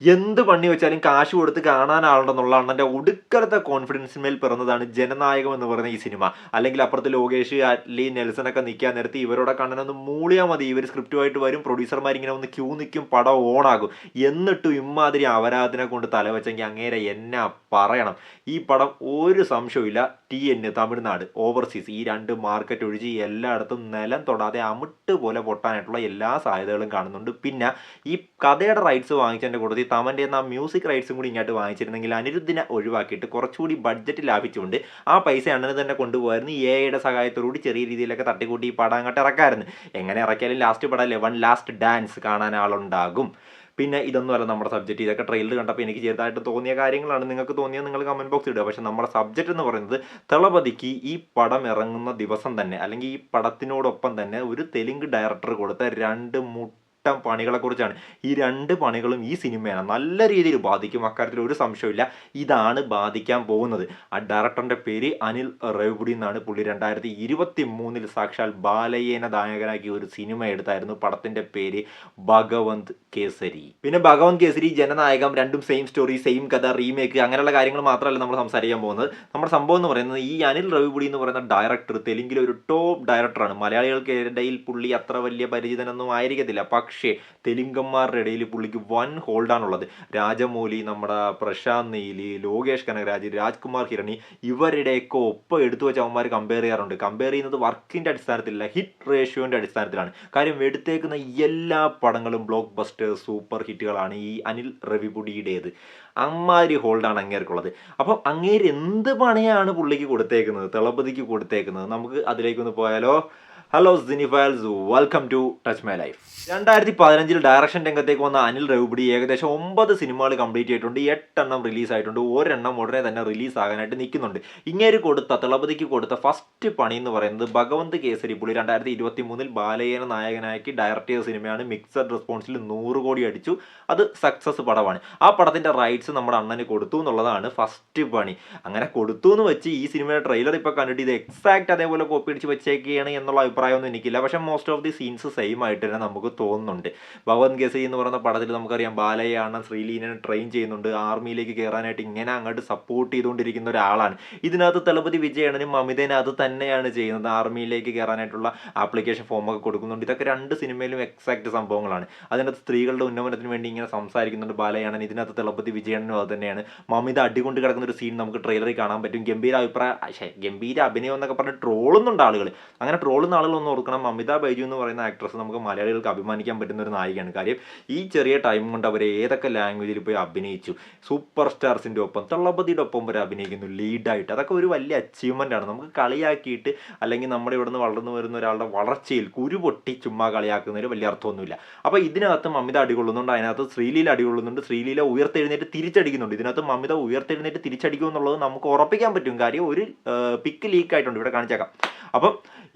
എന്ത് പണി വെച്ചാലും കാശ് കൊടുത്ത് കാണാൻ ആളുണ്ടെന്നുള്ള അണ്ണന്റെ ഒടുക്കലത്തെ കോൺഫിഡൻസിന്മേൽ പിറന്നതാണ് ജനനായകം എന്ന് പറയുന്ന ഈ സിനിമ. അല്ലെങ്കിൽ അപ്പുറത്ത് ലോകേഷ്, അറ്റ്ലി, നെൽസനൊക്കെ നിൽക്കാൻ നേരത്ത് ഇവരോടെ കണ്ണനൊന്ന് മൂളിയാൽ മതി, ഇവർ സ്ക്രിപ്റ്റുമായിട്ട് വരും, പ്രൊഡ്യൂസർമാർ ഇങ്ങനെ ഒന്ന് ക്യൂ നിൽക്കും, പടം ഓണാകും. എന്നിട്ടും ഇമ്മാതിരി അപരാധനെ കൊണ്ട് തലവെച്ചെങ്കിൽ അങ്ങേരെ എന്നാ പറയണം. ഈ പടം ഒരു സംശയമില്ല TN തമിഴ്നാട് ഓവർസീസ് ഈ രണ്ട് മാർക്കറ്റ് ഒഴിച്ച് എല്ലായിടത്തും നിലം തൊടാതെ അമിട്ട് പോലെ പൊട്ടാനായിട്ടുള്ള എല്ലാ സാധ്യതകളും കാണുന്നുണ്ട്. പിന്നെ ഈ കഥയുടെ റൈറ്റ്സ് വാങ്ങിച്ചതിൻ്റെ കൂട്ടത്തിൽ തമൻ്റെ ആ മ്യൂസിക് റൈറ്റ്സും കൂടി ഇങ്ങോട്ട് വാങ്ങിച്ചിരുന്നെങ്കിൽ അനിരുദ്ധിനെ ഒഴിവാക്കിയിട്ട് കുറച്ചുകൂടി ബഡ്ജറ്റ് ലാഭിച്ചുകൊണ്ട് ആ പൈസ അണ്ണന് തന്നെ കൊണ്ടുപോകായിരുന്നു. AI സഹായത്തോടുകൂടി ചെറിയ രീതിയിലൊക്കെ തട്ടിക്കൂട്ടി ഈ പടം അങ്ങോട്ട് ഇറക്കാമായിരുന്നു. എങ്ങനെ ഇറക്കിയാലും ലാസ്റ്റ് പടം വൺ ലാസ്റ്റ് ഡാൻസ് കാണാൻ ആളുണ്ടാകും. പിന്നെ ഇതൊന്നുമല്ല നമ്മുടെ സബ്ജക്റ്റ്. ഇതൊക്കെ ട്രെയിലർ കണ്ടപ്പോൾ എനിക്ക് ചെറുതായിട്ട് തോന്നിയ കാര്യങ്ങളാണ്. നിങ്ങൾക്ക് തോന്നിയാൽ നിങ്ങൾ കമൻറ്റ് ബോക്സ് ഇടുക. പക്ഷേ നമ്മുടെ സബ്ജക്റ്റ് എന്ന് പറയുന്നത് തളപതിക്ക് ഈ പടം ഇറങ്ങുന്ന ദിവസം തന്നെ അല്ലെങ്കിൽ ഈ പടത്തിനോടൊപ്പം തന്നെ ഒരു തെലുങ്ക് ഡയറക്ടർ കൊടുത്ത രണ്ട് പണികളെക്കുറിച്ചാണ്. ഈ രണ്ട് പണികളും ഈ സിനിമയാണ് നല്ല രീതിയിൽ ബാധിക്കും, അക്കാര്യത്തിൽ ഒരു സംശയമില്ല. ഇതാണ് ബാധിക്കാൻ പോകുന്നത്. ആ ഡയറക്ടറിൻ്റെ പേര് അനിൽ റവിപുടി എന്നാണ്. പുള്ളി 2023 സാക്ഷാൽ ബാലയ്യനെ നായകനാക്കി ഒരു സിനിമ എടുത്തായിരുന്നു. പടത്തിൻ്റെ പേര് ഭഗവന്ത് കേസരി. പിന്നെ ഭഗവന്ത് കേസരി, ജനനായകം രണ്ടും സെയിം സ്റ്റോറി, സെയിം കഥ, റീമേക്ക് അങ്ങനെയുള്ള കാര്യങ്ങൾ മാത്രമല്ല നമ്മൾ സംസാരിക്കാൻ പോകുന്നത്. നമ്മുടെ സംഭവം എന്ന് പറയുന്നത് ഈ അനിൽ റവിപുടി എന്ന് പറയുന്ന ഡയറക്ടർ തെലുങ്കിലെ ഒരു ടോപ്പ് ഡയറക്ടറാണ്. മലയാളികൾക്കിടയിൽ പുള്ളി അത്ര വലിയ പരിചിതനൊന്നും ആയിരിക്കത്തില്ല. പക്ഷേ തെലുങ്കന്മാരുടെ ഇടയിൽ പുള്ളിക്ക് വൻ ഹോൾഡാണുള്ളത്. രാജമൗലി, നമ്മുടെ പ്രശാന്ത് നീൽ, ലോകേഷ് കനകരാജ്, രാജ്കുമാർ ഹിരണി ഇവരുടെയൊക്കെ ഒപ്പം എടുത്തു വെച്ച് അവന്മാർ കമ്പയർ ചെയ്യാറുണ്ട്. കമ്പയർ ചെയ്യുന്നത് വർക്കിൻ്റെ അടിസ്ഥാനത്തിലല്ല, ഹിറ്റ് റേഷ്യോൻ്റെ അടിസ്ഥാനത്തിലാണ്. കാര്യം എടുത്തേക്കുന്ന എല്ലാ പടങ്ങളും ബ്ലോക്ക് ബസ്റ്റേഴ്സ് സൂപ്പർ ഹിറ്റുകളാണ് ഈ അനിൽ റവിപുടിയുടേത്. അമ്മാതിരി ഹോൾഡാണ് അങ്ങേർക്കുള്ളത്. അപ്പം അങ്ങേര് എന്ത് പണിയാണ് പുള്ളിക്ക് കൊടുത്തേക്കുന്നത്, തളപതിക്ക് കൊടുത്തേക്കുന്നത്? നമുക്ക് അതിലേക്കൊന്ന് പോയാലോ? Hello cinephiles, welcome to touch my life. 2015 direction രംഗത്തേക്ക് വന്ന അനിൽ റവിപുടി ഏകദേശം 9 സിനിമകൾ കംപ്ലീറ്റ് ചെയ്തിട്ടുണ്ട്. 8 റിലീസായിട്ടുണ്ട്. ഒരെണ്ണം ഉടനെ തന്നെ റിലീസാകാനായിട്ട് നിൽക്കുന്നുണ്ട്. ഇങ്ങേര് തളപതിക്ക് കൊടുത്ത ഫസ്റ്റ് പണി എന്ന് പറയുന്നത് ഭഗവന്ത് കേസരി. പുള്ളി 2023 ബാലയ്യനെ നായകനാക്കി ഡയറക്റ്റ് ചെയ്ത സിനിമയാണ്. മിക്സഡ് റെസ്പോൺസിൽ 100 കോടി അടിച്ചു. അത് സക്സസ് പടമാണ്. ആ പടത്തിൻ്റെ റൈറ്റ്സ് നമ്മുടെ അണ്ണന് കൊടുത്തു എന്നുള്ളതാണ് ഫസ്റ്റ് പണി. അങ്ങനെ കൊടുത്തു എന്ന് വെച്ച് ഈ സിനിമയുടെ ട്രെയിലർ ഇപ്പോൾ കണ്ടിട്ട് ഇത് എക്സാക്ട് അതേപോലെ കോപ്പി അടിച്ച് വെച്ചേക്കുകയാണ് എന്നുള്ള അഭിപ്രായമൊന്നും എനിക്കില്ല. പക്ഷേ most of the scenes same ആയിട്ട് തന്നെ നമുക്ക് തോന്നുന്നുണ്ട്. ഭഗവന്ത് കേസരി എന്ന് പറയുന്ന പടത്തിൽ നമുക്കറിയാം ബാലയ്യ അണ്ണൻ ശ്രീലീനെ ട്രെയിൻ ചെയ്യുന്നുണ്ട്. ആർമിയിലേക്ക് കയറാനായിട്ട് ഇങ്ങനെ അങ്ങോട്ട് സപ്പോർട്ട് ചെയ്തുകൊണ്ടിരിക്കുന്ന ഒരാളാണ്. ഇതിനകത്ത് തളപതി വിജയണ്ണനും മമിതേനെ അത് തന്നെയാണ് ചെയ്യുന്നത്. ആർമിയിലേക്ക് കയറാനായിട്ടുള്ള ആപ്ലിക്കേഷൻ ഫോമൊക്കെ കൊടുക്കുന്നുണ്ട്. ഇതൊക്കെ രണ്ട് സിനിമയിലും എക്സാക്ട് സംഭവങ്ങളാണ്. അതിനകത്ത് സ്ത്രീകളുടെ ഉന്നമനത്തിന് വേണ്ടി ഇങ്ങനെ സംസാരിക്കുന്നുണ്ട് ബാലയ്യണ്ണൻ. ഇതിനകത്ത് തളപതി വിജയണ്ണനും അത് തന്നെയാണ്. മമിത അടികൊണ്ട് കിടക്കുന്ന ഒരു സീൻ നമുക്ക് ട്രെയിലറിൽ കാണാൻ പറ്റും. ഗംഭീര അഭിനയം എന്നൊക്കെ പറഞ്ഞ് ട്രോളുന്നുണ്ട് ആളുകൾ. അങ്ങനെ ട്രോളുന്ന ആളുകളൊന്നും ഓർക്കണം, മമിത ബൈജു എന്ന് പറയുന്ന ആക്ട്രസ് നമുക്ക് മലയാളികൾക്ക് അഭിമാനിക്കാൻ പറ്റുന്ന ഒരു നായികയാണ്. കാര്യം ഈ ചെറിയ ടൈം കൊണ്ട് അവർ ഏതൊക്കെ ലാംഗ്വേജിൽ പോയി അഭിനയിച്ചു. സൂപ്പർ സ്റ്റാർസിൻ്റെ ഒപ്പം തളപതിയുടെ ഒപ്പം വരെ അഭിനയിക്കുന്നു ലീഡായിട്ട്. അതൊക്കെ ഒരു വലിയ അച്ചീവ്മെൻ്റ് ആണ്. നമുക്ക് കളിയാക്കിയിട്ട് അല്ലെങ്കിൽ നമ്മുടെ ഇവിടെ നിന്ന് വളർന്നു വരുന്ന ഒരാളുടെ വളർച്ചയിൽ കുരുപൊട്ടി ചുമ്മാ കളിയാക്കുന്നതിൽ വലിയ അർത്ഥമൊന്നുമില്ല. അപ്പോൾ ഇതിനകത്ത് മമിത അടികൊള്ളുന്നുണ്ട്, അതിനകത്ത് ശ്രീലീല അടികൊള്ളുന്നുണ്ട്. ശ്രീലീല ഉയർത്തെഴുന്നേറ്റ് തിരിച്ചടിക്കുന്നുണ്ട്. ഇതിനകത്ത് മമിത ഉയർത്തെഴുന്നേറ്റ് തിരിച്ചടിക്കും എന്നുള്ളത് നമുക്ക് ഉറപ്പിക്കാൻ പറ്റും. കാര്യം ഒരു പിക്ക് ലീക്കായിട്ടുണ്ട്, ഇവിടെ കാണിച്ചേക്കാം. അപ്പം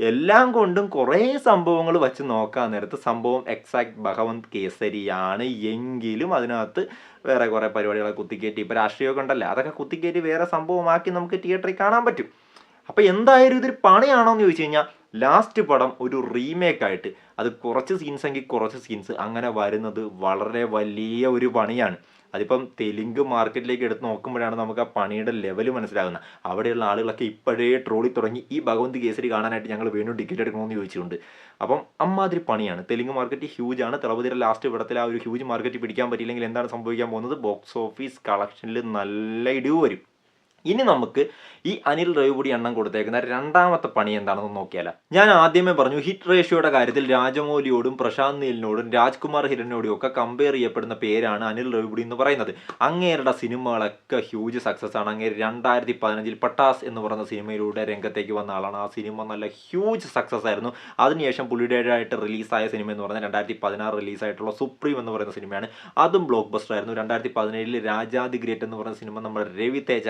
എല്ലാം കൊണ്ടും കുറേ സംഭവങ്ങൾ വച്ച് നോക്കാൻ നേരത്ത് സംഭവം എക്സാക്ട് ഭഗവന്ത് കേസരിയാണ്. എങ്കിലും അതിനകത്ത് വേറെ കുറേ പരിപാടികളെ കുത്തിക്കയറ്റി, ഇപ്പോൾ രാഷ്ട്രീയമൊക്കെ ഉണ്ടല്ലോ, അതൊക്കെ കുത്തിക്കയറ്റി വേറെ സംഭവമാക്കി നമുക്ക് തിയേറ്ററിൽ കാണാൻ പറ്റും. അപ്പോൾ എന്തായാലും ഇതൊരു പണിയാണോ എന്ന് ചോദിച്ചു കഴിഞ്ഞാൽ ലാസ്റ്റ് പടം ഒരു റീമേക്കായിട്ട് അത് കുറച്ച് സീൻസ് എങ്കിൽ കുറച്ച് സീൻസ് അങ്ങനെ വരുന്നത് വളരെ വലിയ ഒരു പണിയാണ്. അതിപ്പം തെലുങ്ക് മാർക്കറ്റിലേക്ക് എടുത്ത് നോക്കുമ്പോഴാണ് നമുക്ക് ആ പണിയുടെ ലെവൽ മനസ്സിലാകുന്നത്. അവിടെയുള്ള ആളുകളൊക്കെ ഇപ്പോഴേ ട്രോളി തുടങ്ങി ഈ ഭഗവന്ത് കേസരി കാണാനായിട്ട് ഞങ്ങൾ വീണ്ടും ടിക്കറ്റ് എടുക്കണമെന്ന് ചോദിച്ചിട്ടുണ്ട്. അപ്പം അമ്മാതിരി പണിയാണ്. തെലുങ്ക് മാർക്കറ്റ് ഹ്യൂജാണ്. തളപതിയുടെ ലാസ്റ്റ് പടത്തിൽ ആ ഒരു ഹ്യൂജ് മാർക്കറ്റ് പിടിക്കാൻ പറ്റിയില്ലെങ്കിൽ എന്താണ് സംഭവിക്കാൻ പോകുന്നത്? ബോക്സ് ഓഫീസ് കളക്ഷനിൽ നല്ല ഇടിവ് വരും. ഇനി നമുക്ക് ഈ അനിൽ റവിപുടി എണ്ണം കൊടുത്തേക്കുന്ന രണ്ടാമത്തെ പണി എന്താണെന്ന് നോക്കിയാൽ, ഞാൻ ആദ്യമേ പറഞ്ഞു ഹിറ്റ് റേഷ്യോയുടെ കാര്യത്തിൽ രാജമൗലിയോടും പ്രശാന്ത് നീലിനോടും രാജ്കുമാർ ഹിരണിയോടും ഒക്കെ കമ്പയർ ചെയ്യപ്പെടുന്ന പേരാണ് അനിൽ റവിപുടി എന്ന് പറയുന്നത്. അങ്ങേരുടെ സിനിമകളൊക്കെ ഹ്യൂജ് സക്സസ് ആണ്. അങ്ങേര് 2015 പട്ടാസ് എന്ന് പറയുന്ന സിനിമയിലൂടെ രംഗത്തേക്ക് വന്ന ആളാണ്. ആ സിനിമ നല്ല ഹ്യൂജ് സക്സസ് ആയിരുന്നു. അതിനുശേഷം പുള്ളിയുടേതായിട്ട് റിലീസായ സിനിമ എന്ന് പറഞ്ഞാൽ 2016 റിലീസായിട്ടുള്ള സുപ്രീം എന്ന് പറയുന്ന സിനിമയാണ്. അതും ബ്ലോക്ക് ബസ്റ്റർ ആയിരുന്നു. 2017 രാജാദി ഗ്രേറ്റ് എന്ന് പറയുന്ന സിനിമ നമ്മുടെ രവി തേജ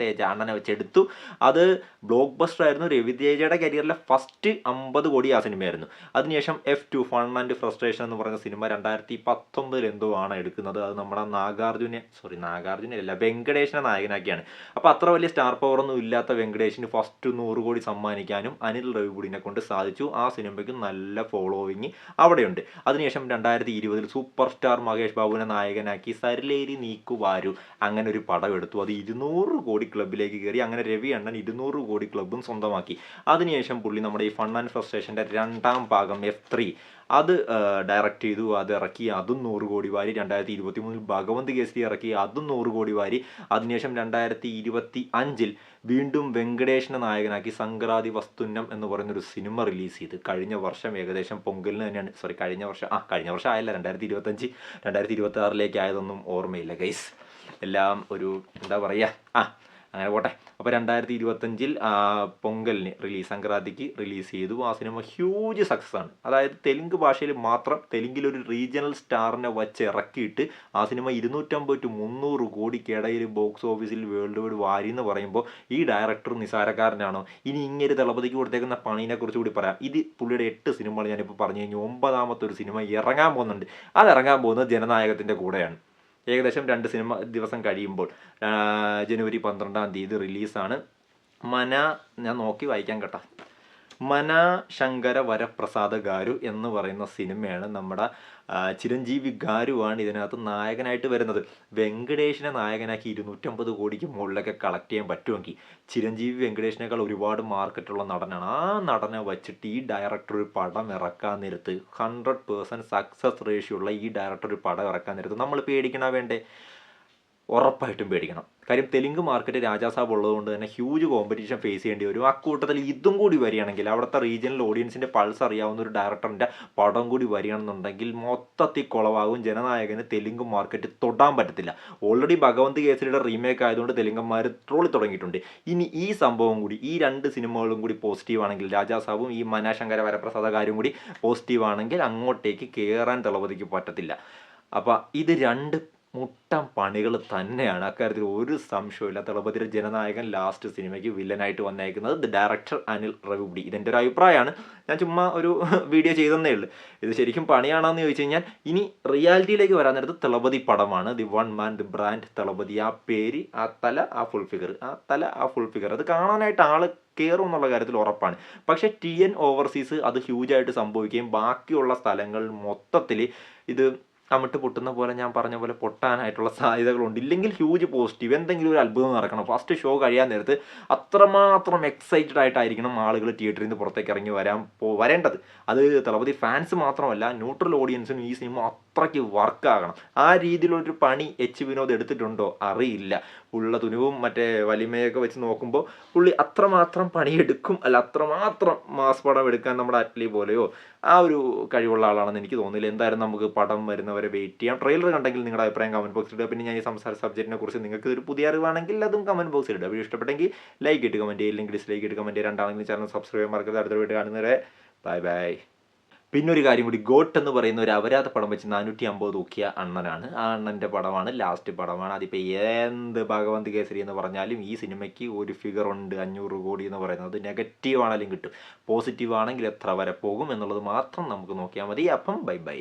തേജ അണ്ണനെ വെച്ചെടുത്തു. അത് ബ്ലോക്ക് ബസ്റ്റർ ആയിരുന്നു. രവിതേജയുടെ കരിയറിലെ ഫസ്റ്റ് 50 കോടി ആ സിനിമയായിരുന്നു. അതിനുശേഷം F2 ഫൺ ആൻഡ് ഫ്രസ്ട്രേഷൻ എന്ന് പറഞ്ഞ സിനിമ 2019 എന്തോ ആണ് എടുക്കുന്നത്. അത് നമ്മുടെ നാഗാർജുനല്ല വെങ്കടേഷിനെ നായകനാക്കിയാണ്. അപ്പോൾ അത്ര വലിയ സ്റ്റാർ പവർ ഒന്നും ഇല്ലാത്ത വെങ്കടേഷിന് ഫസ്റ്റ് 100 കോടി സമ്മാനിക്കാനും അനിൽ റവിപുടിനെ കൊണ്ട് സാധിച്ചു. ആ സിനിമയ്ക്ക് നല്ല ഫോളോവിങ് അവിടെയുണ്ട്. അതിനുശേഷം 2020 സൂപ്പർ സ്റ്റാർ മഹേഷ് ബാബുവിനെ നായകനാക്കി സരിലേരി നീക്കുവാരു അങ്ങനെ ഒരു പടം എടുത്തു. അത് 200 കോടി ക്ലബിലേക്ക് കയറി. അങ്ങനെ രവി അണ്ണൻ 200 കോടി ക്ലബും സ്വന്തമാക്കി. അതിനുശേഷം പുള്ളി നമ്മുടെ ഈ ഫൺ ആൻഡ് ഫ്രസ്ട്രേഷൻ്റെ 2ാം ഭാഗം F3 അത് ഡയറക്റ്റ് ചെയ്തു. അത് ഇറക്കി, അതും 100 കോടി വാരി. 2023 ഭഗവന്ത് കേസരി ഇറക്കി, അതും 100 കോടി വാരി. അതിനുശേഷം 2025 വീണ്ടും വെങ്കടേഷിനെ നായകനാക്കി സംക്രാന്തി വസ്തുന്നം എന്ന് പറയുന്നൊരു സിനിമ റിലീസ് ചെയ്ത് കഴിഞ്ഞ വർഷം ഏകദേശം പൊങ്കലിന് തന്നെയാണ്. കഴിഞ്ഞ വർഷം ആയല്ല, 2025 2026 ആയതൊന്നും ഓർമ്മയില്ല ഗൈസ്. എല്ലാം ഒരു എന്താ പറയുക, അങ്ങനെ പോട്ടെ. അപ്പോൾ 2025 പൊങ്കലിന് സംക്രാന്തിക്ക് റിലീസ് ചെയ്തു. ആ സിനിമ ഹ്യൂജ് സക്സസ് ആണ്. അതായത് തെലുങ്ക് ഭാഷയിൽ മാത്രം, തെലുങ്കിലൊരു റീജിയണൽ സ്റ്റാറിനെ വച്ച് ഇറക്കിയിട്ട് ആ സിനിമ 250 to 300 കോടിക്കിടയിൽ ബോക്സ് ഓഫീസിൽ വേൾഡ് വൈഡ് വാരി എന്ന് പറയുമ്പോൾ ഈ ഡയറക്ടർ നിസാരക്കാരനാണോ? ഇനി ഇങ്ങനെ ദളപതിക്ക് കൊടുത്തേക്കുന്ന പണിനെ കുറിച്ച് കൂടി പറയാം. ഇത് പുള്ളിയുടെ 8 സിനിമകൾ ഞാനിപ്പോൾ പറഞ്ഞു കഴിഞ്ഞു. 9ാമത്തെ ഒരു സിനിമ ഇറങ്ങാൻ പോകുന്നുണ്ട്. അത് ഇറങ്ങാൻ പോകുന്നത് ജനനായകത്തിൻ്റെ കൂടെയാണ്. ഏകദേശം 2 സിനിമ ദിവസം കഴിയുമ്പോൾ ജനുവരി 12-ാം തീയതി റിലീസാണ്. ഞാൻ നോക്കി വായിക്കാൻ കേട്ടോ. മന ശങ്കര വരപ്രസാദ ഗാരു എന്ന് പറയുന്ന സിനിമയാണ്. നമ്മുടെ ചിരഞ്ജീവി ഗാരുവാണ് ഇതിനകത്ത് നായകനായിട്ട് വരുന്നത്. വെങ്കടേഷിനെ നായകനാക്കി 250 കോടിക്ക് മുകളിലൊക്കെ കളക്ട് ചെയ്യാൻ പറ്റുമെങ്കിൽ ചിരഞ്ജീവി വെങ്കടേഷിനേക്കാൾ ഒരുപാട് മാർക്കറ്റുള്ള നടനാണ്. ആ നടനെ വച്ചിട്ട് ഈ ഡയറക്ടർ ഒരു പടം ഇറക്കാൻ നേരത്ത് 100% സക്സസ് റേഷ്യോ ഉള്ള ഈ ഡയറക്ടർ ഒരു പടം ഇറക്കാൻ നേരത്ത് നമ്മൾ പേടിക്കണ വേണ്ടേ? ഉറപ്പായിട്ടും പേടിക്കണം. കാര്യം തെലുങ്ക് മാർക്കറ്റ് രാജാസാബ് ഉള്ളതുകൊണ്ട് തന്നെ ഹ്യൂജ് കോമ്പറ്റീഷൻ ഫേസ് ചെയ്യേണ്ടി വരും. അക്കൂട്ടത്തിൽ ഇതും കൂടി വരികയാണെങ്കിൽ, അവിടുത്തെ റീജിയണൽ ഓഡിയൻസിൻ്റെ പൾസ് അറിയാവുന്ന ഒരു ഡയറക്ടറിൻ്റെ പടം കൂടി വരികയാണെന്നുണ്ടെങ്കിൽ മൊത്തത്തിൽ കുളവാകും. ജനനായകന് തെലുങ്ക് മാർക്കറ്റ് തൊടാൻ പറ്റത്തില്ല. ഓൾറെഡി ഭഗവന്ത് കേസരിയുടെ റീമേക്ക് ആയതുകൊണ്ട് തെലുങ്കന്മാർ ട്രോളി തുടങ്ങിയിട്ടുണ്ട്. ഇനി ഈ സംഭവം കൂടി, ഈ 2 സിനിമകളും കൂടി പോസിറ്റീവ് ആണെങ്കിൽ, രാജാസാബും ഈ മനാശങ്കര വരപ്രസാദ കാര്യം കൂടി പോസിറ്റീവ് ആണെങ്കിൽ അങ്ങോട്ടേക്ക് കയറാൻ ദളപതിക്ക് പറ്റത്തില്ല. അപ്പോൾ ഇത് 2 മുട്ടം പണികൾ തന്നെയാണ്. അക്കാര്യത്തിൽ ഒരു സംശയമില്ല. ദളപതിയുടെ ജനനായകൻ ലാസ്റ്റ് സിനിമയ്ക്ക് വില്ലനായിട്ട് വന്നേക്കുന്നത് ഡയറക്ടർ അനിൽ റവിപുടി. ഇതെൻ്റെ ഒരു അഭിപ്രായമാണ്. ഞാൻ ചുമ്മാ ഒരു വീഡിയോ ചെയ്തെന്നേ ഉള്ളൂ. ഇത് ശരിക്കും പണിയാണെന്ന് ചോദിച്ചു കഴിഞ്ഞാൽ ഇനി റിയാലിറ്റിയിലേക്ക് വരാൻ നേരത്ത് ദളപതി പടമാണ്. The one man the brand Thalapathy. ആ പേര്, ആ തല, ആ ഫുൾ ഫിഗർ അത് കാണാനായിട്ട് ആള് കയറും എന്നുള്ള കാര്യത്തിൽ ഉറപ്പാണ്. പക്ഷേ TN ഓവർസീസ് അത് ഹ്യൂജായിട്ട് സംഭവിക്കുകയും ബാക്കിയുള്ള സ്ഥലങ്ങൾ മൊത്തത്തിൽ ഇത് അമിട്ട് പൊട്ടുന്ന പോലെ, ഞാൻ പറഞ്ഞ പോലെ പൊട്ടാനായിട്ടുള്ള സാധ്യതകളുണ്ട്. ഇല്ലെങ്കിൽ ഹ്യൂജ് പോസിറ്റീവ് എന്തെങ്കിലും ഒരു അത്ഭുതം നടക്കണം. ഫസ്റ്റ് ഷോ കഴിയാൻ നേരത്ത് അത്രമാത്രം എക്സൈറ്റഡ് ആയിട്ടായിരിക്കണം ആളുകൾ തിയേറ്ററിൽ നിന്ന് പുറത്തേക്ക് ഇറങ്ങി വരേണ്ടത്. അത് ദളപതി ഫാൻസ് മാത്രമല്ല, ന്യൂട്രൽ ഓഡിയൻസിനും ഈ സിനിമ അത്രയ്ക്ക് വർക്കാകണം. ആ രീതിയിലൊരു പണി വിനോദ് എടുത്തിട്ടുണ്ടോ അറിയില്ല. ഉള്ള തുനുവും മറ്റേ വലിമയൊക്കെ വെച്ച് നോക്കുമ്പോൾ പുള്ളി അത്രമാത്രം പണിയെടുക്കും, അത്രമാത്രം മാസ് പടം എടുക്കാൻ നമ്മുടെ അറ്റ്ലി പോലെയോ ആ ഒരു കഴിവുള്ള ആളാണെന്ന് എനിക്ക് തോന്നുന്നില്ല. എന്തായാലും നമുക്ക് പടം വരുന്നവരെ വെയിറ്റ് ചെയ്യാം. ട്രെയിലർ കണ്ടെങ്കിൽ നിങ്ങളുടെ അഭിപ്രായം കമൻറ്റ് ബോക്സിൽ ഇടുക. പിന്നെ ഞാൻ ഈ സംസാര സബ്ജക്റ്റിനെ കുറിച്ച് നിങ്ങൾക്ക് ഒരു പുതിയ അറിവാണെങ്കിൽ അതും കമൻറ്റ് ബോക്സിൽ ഇടുക. വീഡിയോ ഇഷ്ടപ്പെട്ടെങ്കിൽ ലൈക്ക് ഇട്ട് കമൻറ്റ് ചെയ്യുക, ഇല്ലെങ്കിൽ ഡിസ്ലൈക്ക് ഇട്ട് കമൻറ്റ് ചെയ്യുക. രണ്ടാണെങ്കിലും ചാനൽ സബ്സ്ക്രൈബ് ചെയ്യാൻ മറക്കരുത്. അടുത്ത വീഡിയോ കാണുന്നവരെ ബൈ. പിന്നെ ഒരു കാര്യം കൂടി, ഗോട്ട് എന്ന് പറയുന്ന ഒരു അപരാധ പടം വെച്ച് 450 തൂക്കിയ അണ്ണനാണ്. ആ അണ്ണൻ്റെ പടമാണ്, ലാസ്റ്റ് പടമാണ്. അതിപ്പോൾ എന്ത് ഭഗവന്ത് കേസരി എന്ന് പറഞ്ഞാലും ഈ സിനിമയ്ക്ക് ഒരു ഫിഗർ ഉണ്ട്, 500 കോടി എന്ന് പറയുന്നത്. നെഗറ്റീവ് ആണെങ്കിലും കിട്ടും, പോസിറ്റീവ് ആണെങ്കിൽ എത്ര വരെ പോകും എന്നുള്ളത് മാത്രം നമുക്ക് നോക്കിയാൽ മതി. അപ്പം ബൈ.